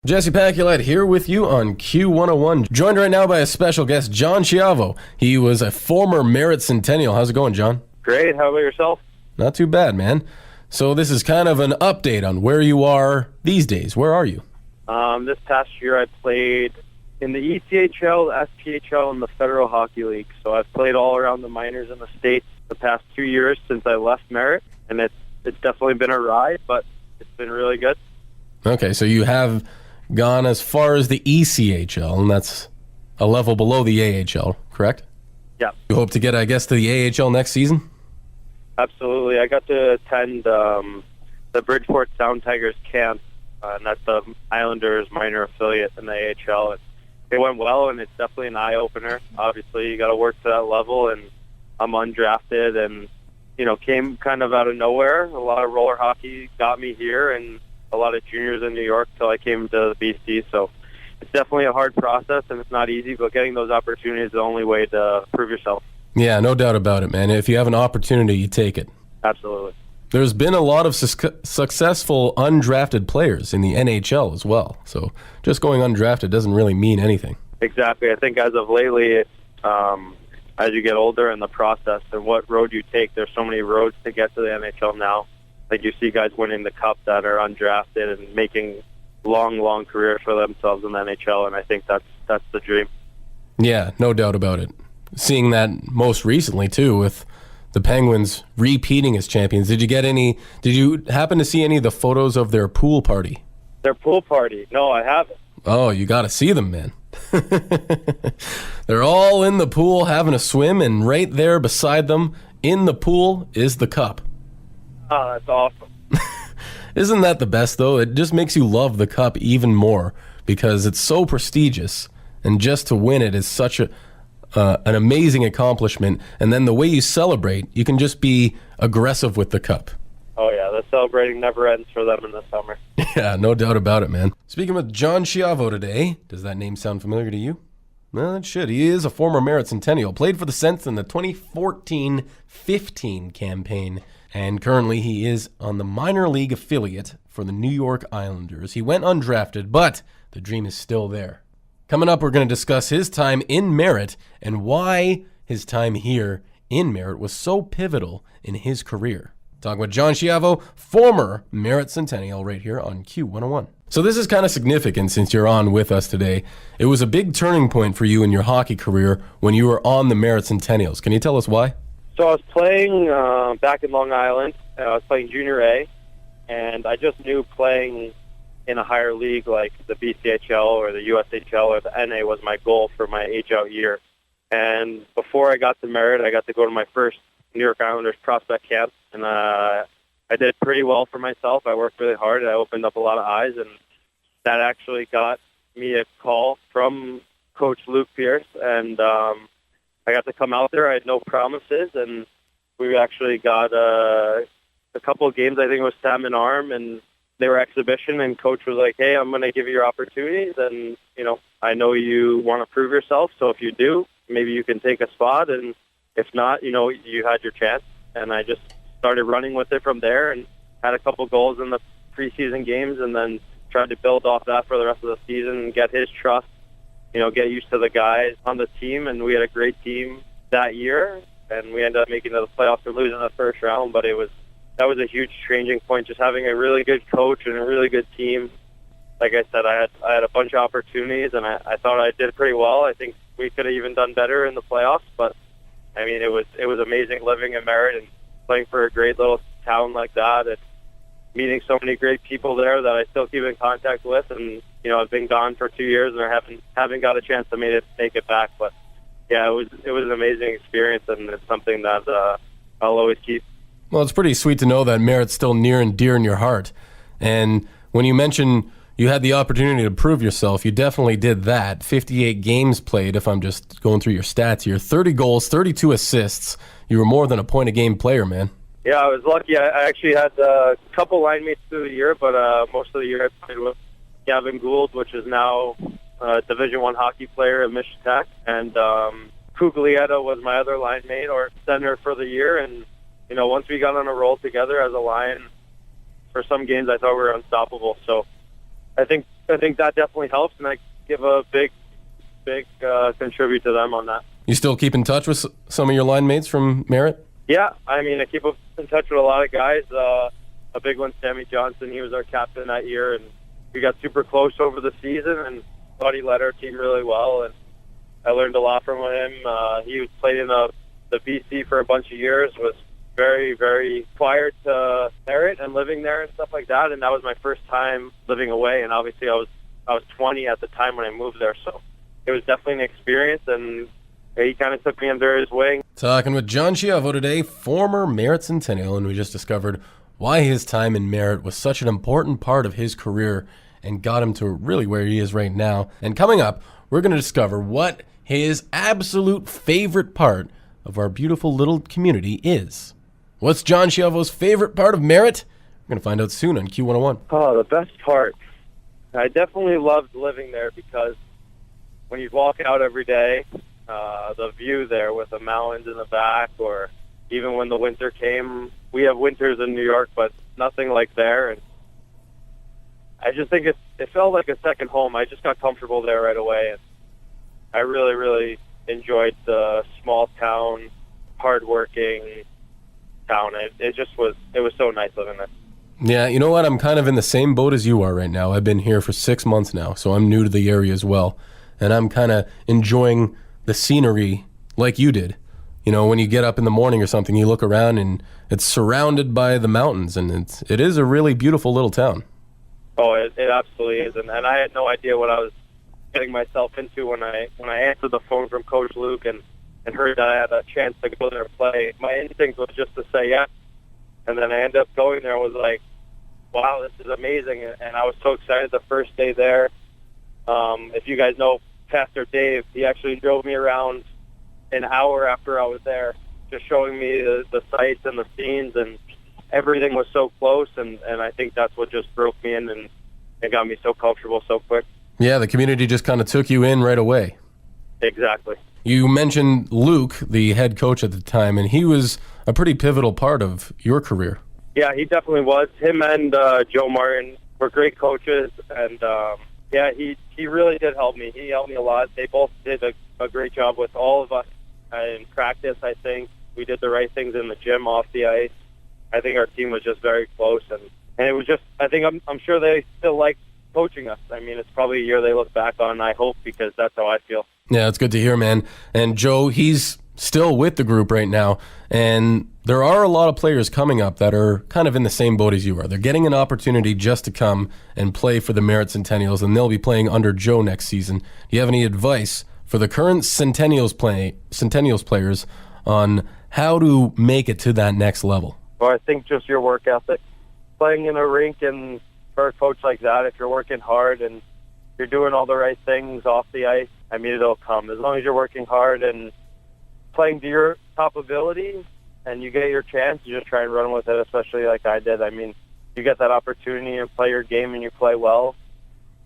Jesse Paculette here with you on Q101, joined right now by a special guest, John Schiavo. He was a former Merritt Centennial. How's it going, John? Great. How about yourself? Not too bad, man. So this is kind of an update on where you are these days. Where are you? This past year I played in the ECHL, SPHL, and the Federal Hockey League. So I've played all around the minors in the States the past 2 years since I left Merritt, and it's definitely been a ride, but it's been really good. Okay, so you have gone as far as the ECHL, and that's a level below the AHL, correct? Yeah. You hope to get, I guess, to the AHL next season? Absolutely. I got to attend the Bridgeport Sound Tigers camp, and that's the Islanders minor affiliate in the AHL. It went well, and it's definitely an eye-opener. Obviously, you got to work to that level, and I'm undrafted and, came kind of out of nowhere. A lot of roller hockey got me here, and a lot of juniors in New York till I came to BC. So it's definitely a hard process, and it's not easy, but getting those opportunities is the only way to prove yourself. Yeah, no doubt about it, man. If you have an opportunity, you take it. Absolutely. There's been a lot of successful undrafted players in the NHL as well. So just going undrafted doesn't really mean anything. Exactly. I think as of lately, as you get older in the process and what road you take, there's so many roads to get to the NHL now. Like you see guys winning the cup that are undrafted and making long careers for themselves in the NHL, and I think that's the dream. Yeah, no doubt about it. Seeing that most recently too with the Penguins repeating as champions. Did you happen to see any of the photos of their pool party? Their pool party? No, I haven't. Oh, you got to see them, man. They're all in the pool having a swim, and right there beside them in the pool is the cup. Oh, that's awesome. Isn't that the best, though? It just makes you love the cup even more because it's so prestigious, and just to win it is such an amazing accomplishment. And then the way you celebrate, you can just be aggressive with the cup. Oh, yeah. The celebrating never ends for them in the summer. Yeah, no doubt about it, man. Speaking with John Schiavo today, does that name sound familiar to you? Well, it should. He is a former Merritt Centennial, played for the Sens in the 2014-15 campaign, and currently he is on the minor league affiliate for the New York Islanders. He went undrafted, but the dream is still there. Coming up, we're going to discuss his time in Merritt and why his time here in Merritt was so pivotal in his career. Talking with John Schiavo, former Merritt Centennial, right here on Q101. So this is kind of significant since you're on with us today. It was a big turning point for you in your hockey career when you were on the Merritt Centennials. Can you tell us why? So I was playing back in Long Island. I was playing Junior A, and I just knew playing in a higher league like the BCHL or the USHL or the NA was my goal for my age-out year. And before I got to Merritt, I got to go to my first New York Islanders prospect camp, and I did pretty well for myself. I worked really hard, and I opened up a lot of eyes, and that actually got me a call from Coach Luke Pierce, and I got to come out there. I had no promises, and we actually got a couple of games. I think it was Salmon Arm, and they were exhibition, and Coach was like, hey, I'm going to give you your opportunities, and, I know you want to prove yourself, so if you do, maybe you can take a spot, and if not, you had your chance. And I just started running with it from there and had a couple goals in the preseason games and then tried to build off that for the rest of the season and get his trust, get used to the guys on the team. And we had a great team that year, and we ended up making it to the playoffs and losing the first round. But that was a huge changing point, just having a really good coach and a really good team. Like I said, I had a bunch of opportunities, and I thought I did pretty well. I think we could have even done better in the playoffs, but I mean, it was amazing living in Merritt and playing for a great little town like that and meeting so many great people there that I still keep in contact with. And, I've been gone for 2 years and I haven't got a chance to make it back. But, yeah, it was an amazing experience, and it's something that I'll always keep. Well, it's pretty sweet to know that Merritt's still near and dear in your heart. And when you mention you had the opportunity to prove yourself, you definitely did that. 58 games played, if I'm just going through your stats here. 30 goals, 32 assists. You were more than a point-a-game player, man. Yeah, I was lucky. I actually had a couple line mates through the year, but most of the year I played with Gavin Gould, which is now a Division I hockey player at Michigan Tech. And Cuglietta was my other line mate or center for the year. And, once we got on a roll together as a line, for some games I thought we were unstoppable. So I think I think that definitely helps, and I give a big contribute to them on that. You still keep in touch with some of your line mates from Merritt? Yeah, I mean, I keep in touch with a lot of guys. A big one, Sammy Johnson, he was our captain that year, and we got super close over the season, and thought he led our team really well, and I learned a lot from him. He played in the BC for a bunch of years, was very, very acquired to Merritt and living there and stuff like that, and that was my first time living away, and obviously I was 20 at the time when I moved there, so it was definitely an experience, and he kind of took me under his wing. Talking with John Schiavo today, former Merritt Centennial, and we just discovered why his time in Merritt was such an important part of his career and got him to really where he is right now. And coming up, we're going to discover what his absolute favorite part of our beautiful little community is. What's John Schiavo's favorite part of Merritt? We're going to find out soon on Q101. Oh, the best part. I definitely loved living there because when you walk out every day, the view there with the mountains in the back, or even when the winter came, we have winters in New York, but nothing like there. And I just think it felt like a second home. I just got comfortable there right away, and I really, really enjoyed the small town, hardworking town. It was so nice living there. Yeah, you know what? I'm kind of in the same boat as you are right now. I've been here for 6 months now, so I'm new to the area as well. And I'm kind of enjoying the scenery like you did. You know, when you get up in the morning or something, you look around and it's surrounded by the mountains, and it is a really beautiful little town. Oh, it absolutely is. And I had no idea what I was getting myself into when I answered the phone from Coach Luke and heard that I had a chance to go there and play. My instinct was just to say yes. And then I ended up going there and was like, wow, this is amazing. And I was so excited the first day there. If you guys know Pastor Dave, he actually drove me around an hour after I was there, just showing me the sights and the scenes, and everything was so close, and I think that's what just broke me in and it got me so comfortable so quick. Yeah, the community just kind of took you in right away. Exactly. You mentioned Luke, the head coach at the time, and he was a pretty pivotal part of your career. Yeah, he definitely was. Him and Joe Martin were great coaches, and yeah, he really did help me. He helped me a lot. They both did a great job with all of us in practice. I think we did the right things in the gym, off the ice. I think our team was just very close, and it was just, I think I'm sure they still like coaching us. I mean, it's probably a year they look back on, I hope, because that's how I feel. Yeah, it's good to hear, man. And Joe, he's still with the group right now, and there are a lot of players coming up that are kind of in the same boat as you are. They're getting an opportunity just to come and play for the Merritt Centennials, and they'll be playing under Joe next season. Do you have any advice for the current Centennials players on how to make it to that next level? Well, I think just your work ethic. Playing in a rink and for a coach like that, if you're working hard and you're doing all the right things off the ice, I mean, it'll come. As long as you're working hard and playing to your top ability and you get your chance, you just try and run with it, especially like I did. I mean, you get that opportunity to play your game and you play well,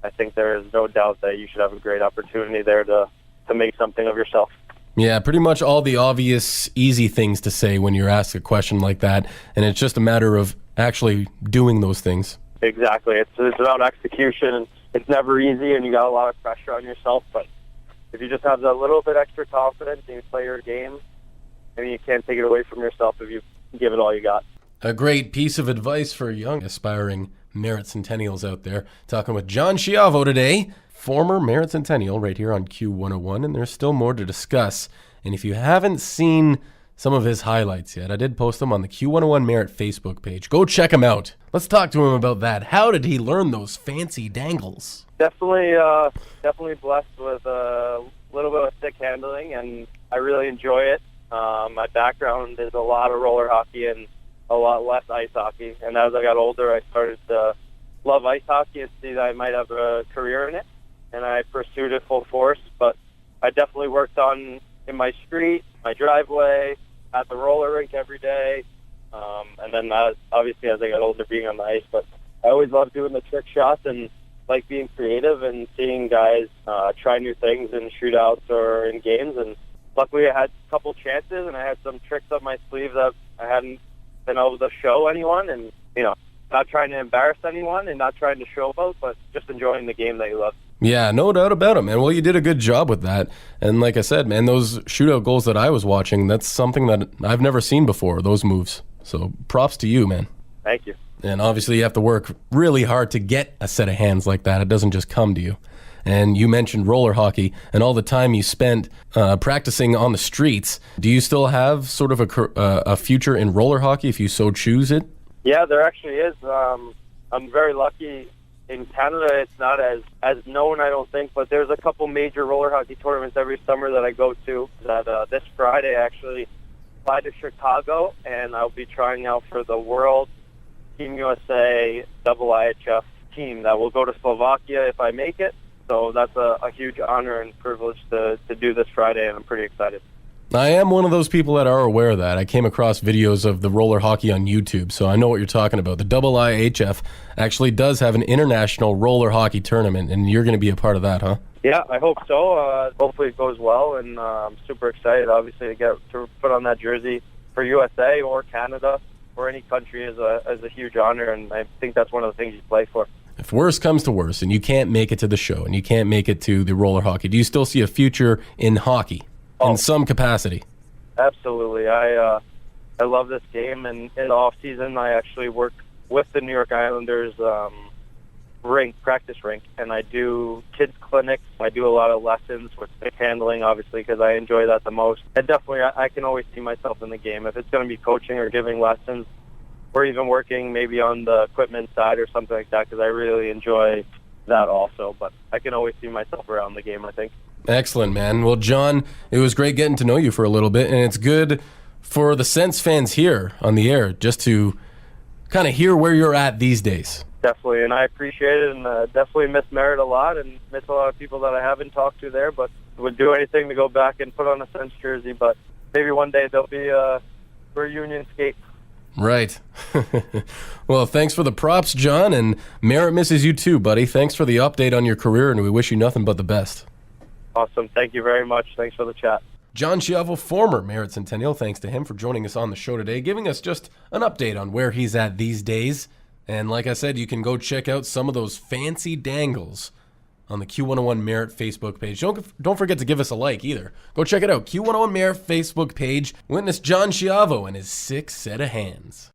I think there is no doubt that you should have a great opportunity there to make something of yourself. Yeah, pretty much all the obvious, easy things to say when you're asked a question like that, and it's just a matter of actually doing those things. Exactly. It's about execution. It's never easy, and you got a lot of pressure on yourself, but if you just have that little bit extra confidence and you play your game, I mean, you can't take it away from yourself if you give it all you got. A great piece of advice for young, aspiring Merritt Centennials out there. Talking with John Schiavo today, former Merritt Centennial, right here on Q101, and there's still more to discuss. And if you haven't seen some of his highlights yet, I did post them on the Q101 Merritt Facebook page. Go check him out. Let's talk to him about that. How did he learn those fancy dangles? Definitely blessed with a little bit of stick handling, and I really enjoy it. My background is a lot of roller hockey and a lot less ice hockey. And as I got older, I started to love ice hockey and see that I might have a career in it. And I pursued it full force. But I definitely worked on in my street, my driveway, at the roller rink every day. And then obviously as I got older, being on the ice. But I always loved doing the trick shots and like being creative and seeing guys try new things in shootouts or in games. And luckily I had a couple chances and I had some tricks up my sleeve that I hadn't been able to show anyone. And, you know, not trying to embarrass anyone and not trying to showboat, but just enjoying the game that you love. Yeah, no doubt about it, man. Well, you did a good job with that. And like I said, man, those shootout goals that I was watching, that's something that I've never seen before, those moves. So props to you, man. Thank you. And obviously you have to work really hard to get a set of hands like that. It doesn't just come to you. And you mentioned roller hockey and all the time you spent practicing on the streets. Do you still have sort of a future in roller hockey if you so choose it? Yeah, there actually is. I'm very lucky. In Canada, it's not as known, I don't think, but there's a couple major roller hockey tournaments every summer that I go to. That this Friday, actually, fly to Chicago, and I'll be trying out for the World Team USA IIHF team that will go to Slovakia if I make it. So that's a huge honor and privilege to do this Friday, and I'm pretty excited. I am one of those people that are aware of that. I came across videos of the roller hockey on YouTube, so I know what you're talking about. The IIHF actually does have an international roller hockey tournament, and you're going to be a part of that, huh? Yeah, I hope so. Hopefully it goes well, and I'm super excited, obviously, to get to put on that jersey for USA or Canada or any country is a huge honor, and I think that's one of the things you play for. If worse comes to worse and you can't make it to the show and you can't make it to the roller hockey, do you still see a future in hockey in some capacity? Absolutely. I love this game, and in the off season, I actually work with the New York Islanders practice rink, and I do kids clinics. I do a lot of lessons with stick handling, obviously, because I enjoy that the most. And definitely, I can always see myself in the game. If it's going to be coaching or giving lessons, or even working maybe on the equipment side or something like that, because I really enjoy that also. But I can always see myself around the game, I think. Excellent, man. Well, John, it was great getting to know you for a little bit, and it's good for the Sens fans here on the air just to kind of hear where you're at these days. Definitely, and I appreciate it, and definitely miss Merritt a lot, and miss a lot of people that I haven't talked to there, but would do anything to go back and put on a Sens jersey, but maybe one day there'll be a reunion skate. Right. Well, thanks for the props, John, and Merritt misses you too, buddy. Thanks for the update on your career, and we wish you nothing but the best. Awesome. Thank you very much. Thanks for the chat. John Schiavo, former Merritt Centennial, thanks to him for joining us on the show today, giving us just an update on where he's at these days. And like I said, you can go check out some of those fancy dangles on the Q101 Merritt Facebook page. Don't forget to give us a like either. Go check it out, Q101 Merritt Facebook page. Witness John Schiavo and his 6 set of hands.